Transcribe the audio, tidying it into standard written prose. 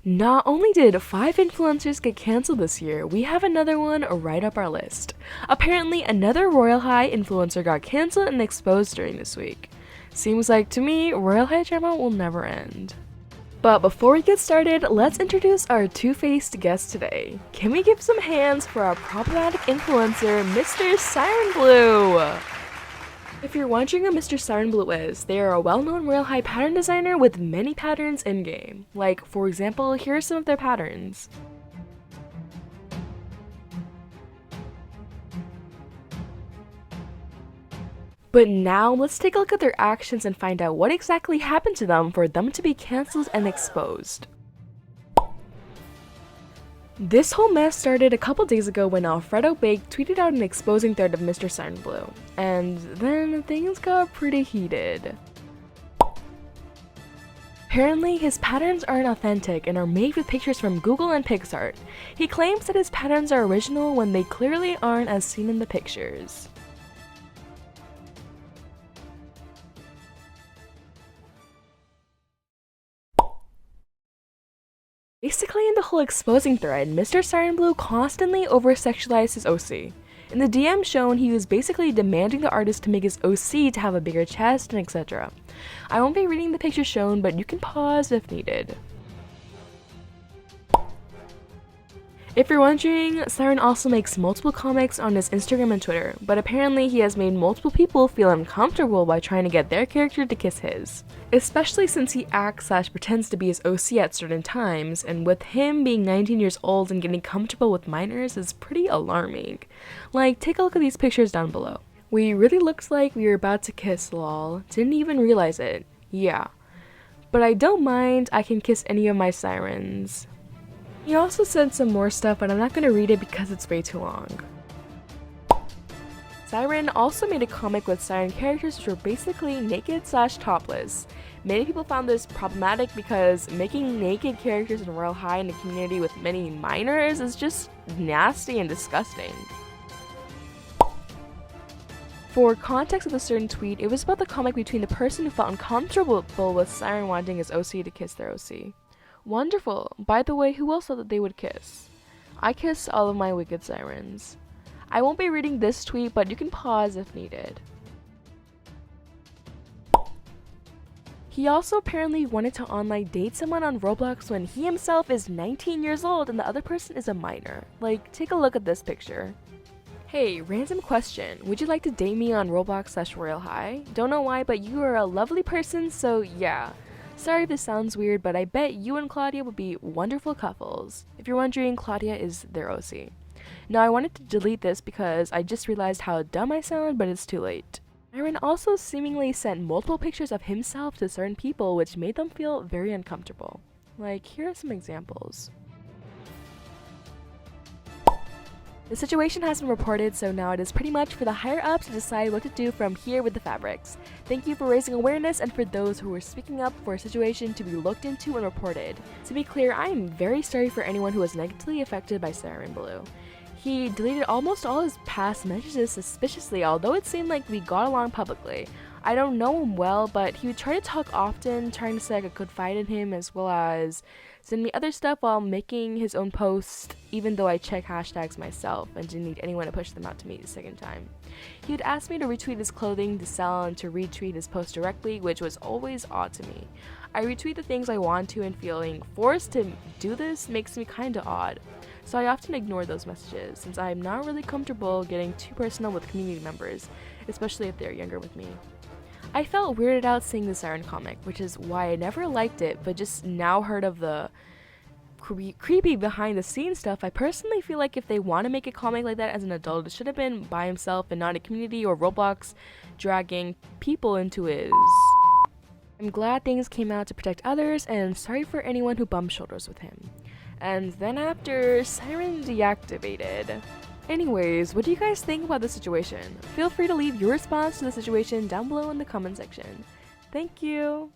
Not only did 5 influencers get cancelled this year, we have another one right up our list. Apparently, another Royale High influencer got cancelled and exposed during this week. Seems like to me, Royale High drama will never end. But before we get started, let's introduce our two-faced guest today. Can we give some hands for our problematic influencer, Mr. Siren Blue? If you're wondering who Mr. Siren Blue is, they are a well-known Royale High pattern designer with many patterns in-game. Like, for example, here are some of their patterns. But now, let's take a look at their actions and find out what exactly happened to them for them to be cancelled and exposed. This whole mess started a couple days ago when Alfredo Bake tweeted out an exposing thread of Mr. Siren Blue, and then things got pretty heated. Apparently, his patterns aren't authentic and are made with pictures from Google and PixArt. He claims that his patterns are original when they clearly aren't as seen in the pictures. Basically, in the whole exposing thread, Mr. Siren Blue constantly over-sexualized his OC. In the DM shown, he was basically demanding the artist to make his OC to have a bigger chest and etc. I won't be reading the pictures shown, but you can pause if needed. If you're wondering, Siren also makes multiple comics on his Instagram and Twitter, but apparently he has made multiple people feel uncomfortable by trying to get their character to kiss his. Especially since he acts/pretends to be his OC at certain times, and with him being 19 years old and getting comfortable with minors is pretty alarming. Like, take a look at these pictures down below. We really looked like we were about to kiss, lol. Didn't even realize it. Yeah. But I don't mind, I can kiss any of my sirens. He also said some more stuff, but I'm not going to read it because it's way too long. Siren also made a comic with siren characters which were basically naked/topless. Many people found this problematic because making naked characters in Royale High in a community with many minors is just nasty and disgusting. For context of the certain tweet, it was about the comic between the person who felt uncomfortable with Siren wanting his OC to kiss their OC. Wonderful. By the way, who else thought that they would kiss? I kiss all of my wicked sirens. I won't be reading this tweet, but you can pause if needed. He also apparently wanted to online date someone on Roblox when he himself is 19 years old and the other person is a minor. Like, take a look at this picture. Hey, random question. Would you like to date me on Roblox/Royale High? Don't know why, but you are a lovely person, so yeah. Sorry if this sounds weird, but I bet you and Claudia would be wonderful couples. If you're wondering, Claudia is their OC. Now, I wanted to delete this because I just realized how dumb I sound, but it's too late. Siren also seemingly sent multiple pictures of himself to certain people, which made them feel very uncomfortable. Like, here are some examples. The situation has been reported, so now it is pretty much for the higher-ups to decide what to do from here with the fabrics. Thank you for raising awareness and for those who were speaking up for a situation to be looked into and reported. To be clear, I am very sorry for anyone who was negatively affected by Siren Blue. He deleted almost all his past messages suspiciously, although it seemed like we got along publicly. I don't know him well, but he would try to talk often, trying to say I could confide in him, as well as send me other stuff while making his own posts, even though I check hashtags myself and didn't need anyone to push them out to me the second time. He would ask me to retweet his clothing to sell and to retweet his post directly, which was always odd to me. I retweet the things I want to, and feeling forced to do this makes me kinda odd. So I often ignore those messages, since I'm not really comfortable getting too personal with community members, especially if they're younger with me. I felt weirded out seeing the Siren comic, which is why I never liked it, but just now heard of the creepy behind the scenes stuff. I personally feel like if they want to make a comic like that as an adult, it should have been by himself and not a community or Roblox dragging people into his. I'm glad things came out to protect others, and sorry for anyone who bumped shoulders with him. And then after, Siren deactivated. Anyways, what do you guys think about the situation? Feel free to leave your response to the situation down below in the comment section. Thank you!